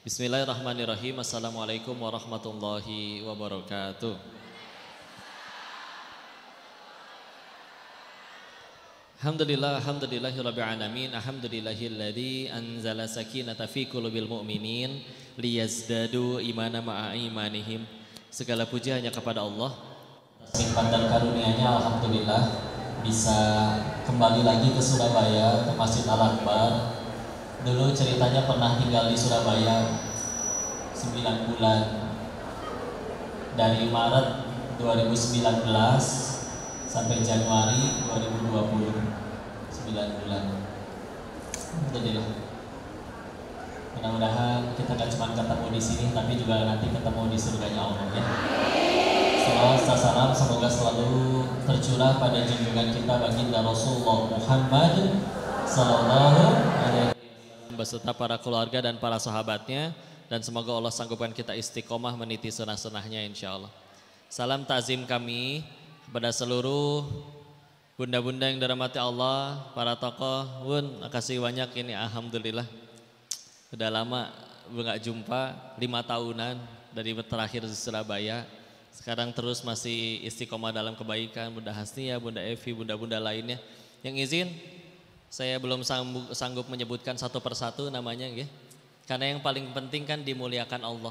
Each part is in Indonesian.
Bismillahirrahmanirrahim. Assalamualaikum warahmatullahi wabarakatuh. Alhamdulillahirabbil alamin. Alhamdulillahilladzi anzala sakinata fi qulubil mu'minin liyazdadu imana ma'a imanihim. Segala puji hanya kepada Allah. Atas nikmat dan karunia-Nya alhamdulillah bisa kembali lagi ke Surabaya, ke Masjid Al-Akbar. Dulu ceritanya pernah tinggal di Surabaya 9 bulan. Dari Maret 2019 sampai Januari 2020, 9 bulan. Alhamdulillah. Mudah-mudahan kita gak cuma ketemu di sini, tapi juga nanti ketemu di surganya Allah ya. Salawat salam semoga selalu tercurah pada junjungan kita baginda Rasulullah Muhammad sallallahu alaihi wasallam beserta para keluarga dan para sahabatnya, dan semoga Allah sanggupkan kita istiqomah meniti sunnah-sunnahnya insyaallah. Salam takzim kami kepada seluruh bunda-bunda yang dirahmati Allah, para tokoh. Bun, makasih banyak ini, alhamdulillah. Udah lama nggak jumpa, 5 tahunan dari terakhir di Surabaya. Sekarang terus masih istiqomah dalam kebaikan. Bunda Hasnia, Bunda Evi, bunda-bunda lainnya. Yang izin, saya belum sanggup menyebutkan satu persatu namanya, ya. Karena yang paling penting kan dimuliakan Allah,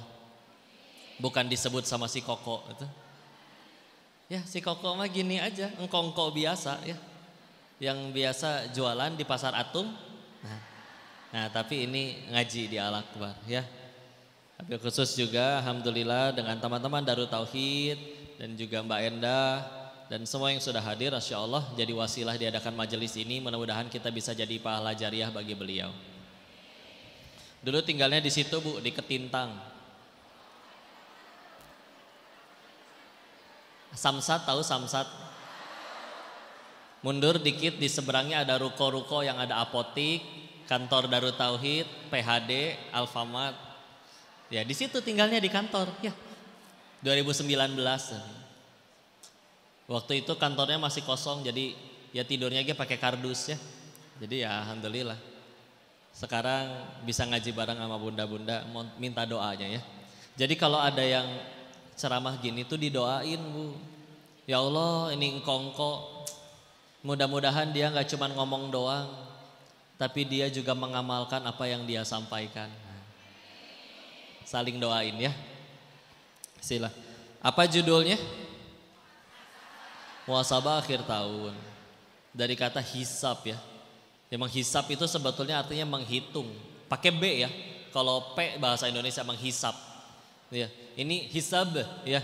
bukan disebut sama si Koko itu. Ya si Koko mah gini aja, engkongko biasa ya, yang biasa jualan di pasar Atum. Nah tapi ini ngaji di Al-Akbar ya. Tapi khusus juga alhamdulillah dengan teman-teman Darut Tauhid dan juga Mbak Endah dan semua yang sudah hadir, Masya Allah jadi wasilah diadakan majelis ini. Mudah-mudahan kita bisa jadi pahala jariah bagi beliau. Dulu tinggalnya di situ Bu, di Ketintang. Samsat, tahu Samsat? Mundur dikit di seberangnya ada ruko-ruko yang ada apotik, kantor Darut Tauhid, PHD, Alfamart. Ya di situ tinggalnya di kantor ya. 2019. Waktu itu kantornya masih kosong, jadi ya tidurnya aja pakai kardus ya. Jadi ya alhamdulillah. Sekarang bisa ngaji bareng sama bunda-bunda, minta doanya ya. Jadi kalau ada yang ceramah gini tuh didoain Bu. Ya Allah ini engkongko, mudah-mudahan dia gak cuma ngomong doang, tapi dia juga mengamalkan apa yang dia sampaikan. Saling doain ya. Sila. Apa judulnya? Muhasabah akhir tahun. Dari kata hisab ya. Memang hisab itu sebetulnya artinya menghitung. Pakai B ya. Kalau P bahasa Indonesia menghisab. Ya, ini hisab ya.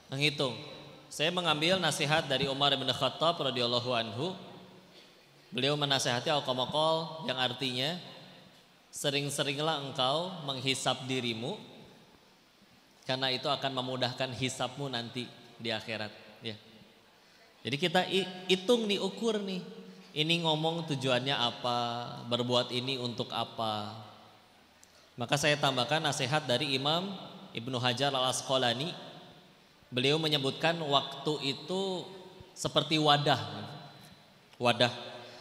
Menghitung. Saya mengambil nasihat dari Umar bin Khattab radhiyallahu anhu. Beliau menasihati al-qamakol yang artinya sering-seringlah engkau menghisab dirimu, karena itu akan memudahkan hisabmu nanti di akhirat ya. Jadi kita hitung nih, ukur nih. Ini ngomong tujuannya apa, berbuat ini untuk apa. Maka saya tambahkan nasihat dari Imam Ibnu Hajar Al-Asqalani. Beliau menyebutkan waktu itu seperti wadah. Wadah.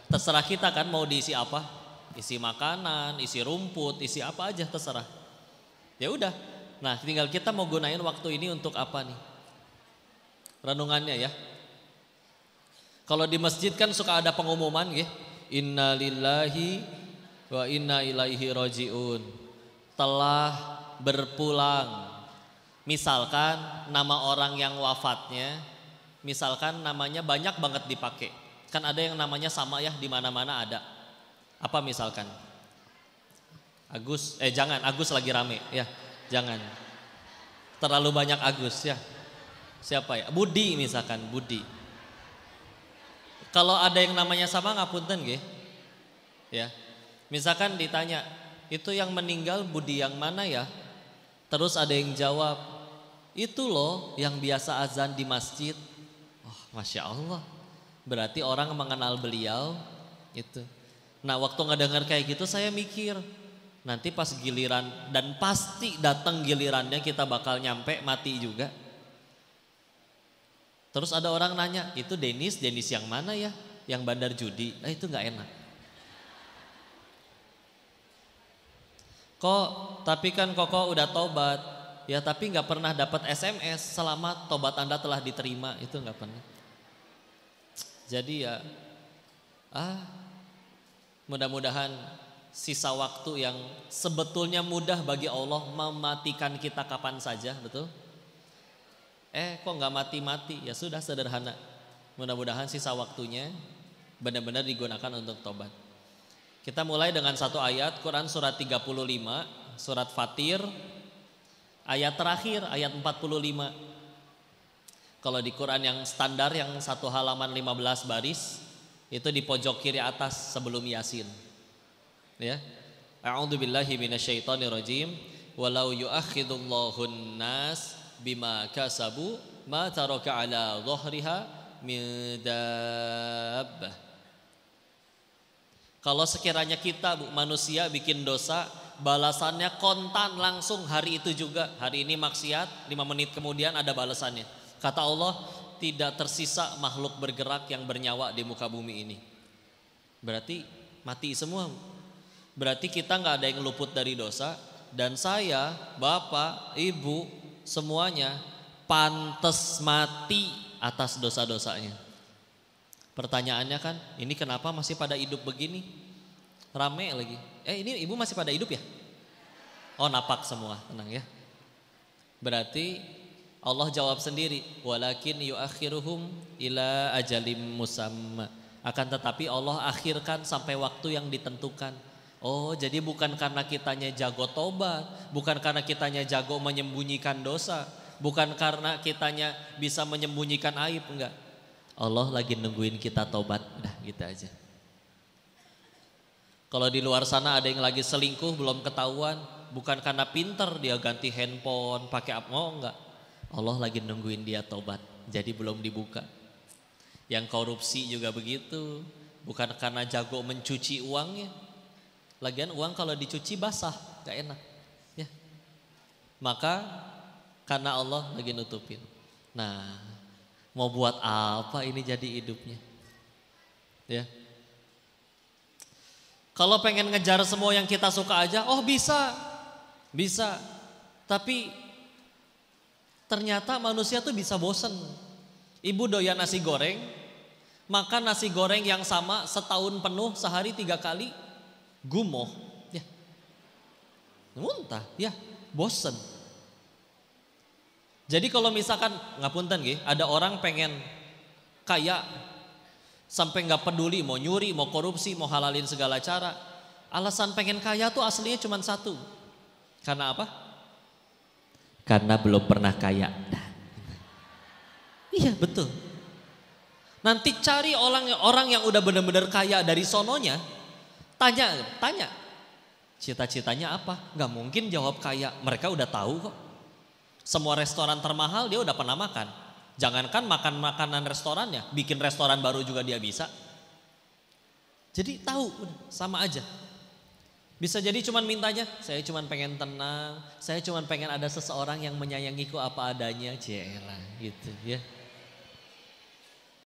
Terserah kita kan mau diisi apa. Isi makanan, isi rumput, isi apa aja terserah. Ya udah. Nah, tinggal kita mau gunain waktu ini untuk apa nih? Renungannya ya. Kalau di masjid kan suka ada pengumuman ya. Inna lillahi wa inna ilaihi rajiun. Telah berpulang. Misalkan nama orang yang wafatnya, misalkan namanya banyak banget dipakai. Kan ada yang namanya sama ya, di mana-mana ada. Apa misalkan? Agus, jangan, Agus lagi rame ya. Jangan. Terlalu banyak Agus ya. Siapa ya? Budi misalkan, Budi. Kalau ada yang namanya sama ngapunten nggih. Ya. Misalkan ditanya, itu yang meninggal Budi yang mana ya? Terus ada yang jawab, itu loh yang biasa azan di masjid. Oh, Masya Allah. Berarti orang mengenal beliau itu. Nah waktu ngedengar kayak gitu saya mikir, nanti pas giliran, dan pasti datang gilirannya kita bakal nyampe mati juga. Terus ada orang nanya, itu Denis yang mana ya? Yang bandar judi. Itu gak enak. Kok tapi kan Koko udah tobat. Ya tapi nggak pernah dapat SMS selamat tobat Anda telah diterima, itu nggak pernah. Jadi ya mudah-mudahan sisa waktu yang sebetulnya mudah bagi Allah mematikan kita kapan saja, betul? Kok nggak mati-mati? Ya sudah, sederhana. Mudah-mudahan sisa waktunya benar-benar digunakan untuk tobat. Kita mulai dengan satu ayat Quran surat 35, surat Fatir, ayat terakhir, ayat 45. Kalau di Quran yang standar yang satu halaman 15 baris, itu di pojok kiri atas sebelum Yasin. Ya. A'udzubillahi minasyaitonirrajim. Walau yu'akhidullahun nas bima kasabu ma taraka ala dhahriha min dabbah. Kalau sekiranya kita manusia bikin dosa, balasannya kontan langsung hari itu juga. Hari ini maksiat, 5 menit kemudian ada balasannya. Kata Allah, tidak tersisa makhluk bergerak yang bernyawa di muka bumi ini. Berarti mati semua. Berarti kita gak ada yang luput dari dosa. Dan saya, bapak, ibu, semuanya pantas mati atas dosa-dosanya. Pertanyaannya kan, ini kenapa masih pada hidup begini? Rame lagi. Ini ibu masih pada hidup ya? Oh, napak semua, tenang ya. Berarti Allah jawab sendiri, walakin yuakhiruhum ila ajalim musamma. Akan tetapi Allah akhirkan sampai waktu yang ditentukan. Oh, jadi bukan karena kitanya jago tobat, bukan karena kitanya jago menyembunyikan dosa, bukan karena kitanya bisa menyembunyikan aib, enggak. Allah lagi nungguin kita tobat, udah gitu aja. Kalau di luar sana ada yang lagi selingkuh belum ketahuan, bukan karena pinter dia ganti handphone, pakai apa, enggak. Allah lagi nungguin dia tobat, jadi belum dibuka. Yang korupsi juga begitu, bukan karena jago mencuci uangnya. Lagian uang kalau dicuci basah, gak enak. Ya. Maka karena Allah lagi nutupin. Nah, mau buat apa ini jadi hidupnya? Ya. Kalau pengen ngejar semua yang kita suka aja, oh bisa. Bisa. Tapi ternyata manusia tuh bisa bosen. Ibu doyan nasi goreng, makan nasi goreng yang sama setahun penuh, sehari 3 kali, gumoh. Ya. Muntah, ya, bosen. Jadi kalau misalkan ngapunten nggih, ada orang pengen kaya sampai nggak peduli mau nyuri, mau korupsi, mau halalin segala cara. Alasan pengen kaya tuh aslinya cuma satu. Karena apa? Karena belum pernah kaya. Iya betul. Nanti cari orang yang udah benar-benar kaya dari sononya, tanya, cita-citanya apa? Gak mungkin jawab kaya. Mereka udah tahu kok. Semua restoran termahal dia udah pernah makan. Jangankan makan makanan restorannya, bikin restoran baru juga dia bisa. Jadi tahu, sama aja. Bisa jadi cuman mintanya, saya cuman pengen tenang, saya cuman pengen ada seseorang yang menyayangiku apa adanya, jelah gitu ya.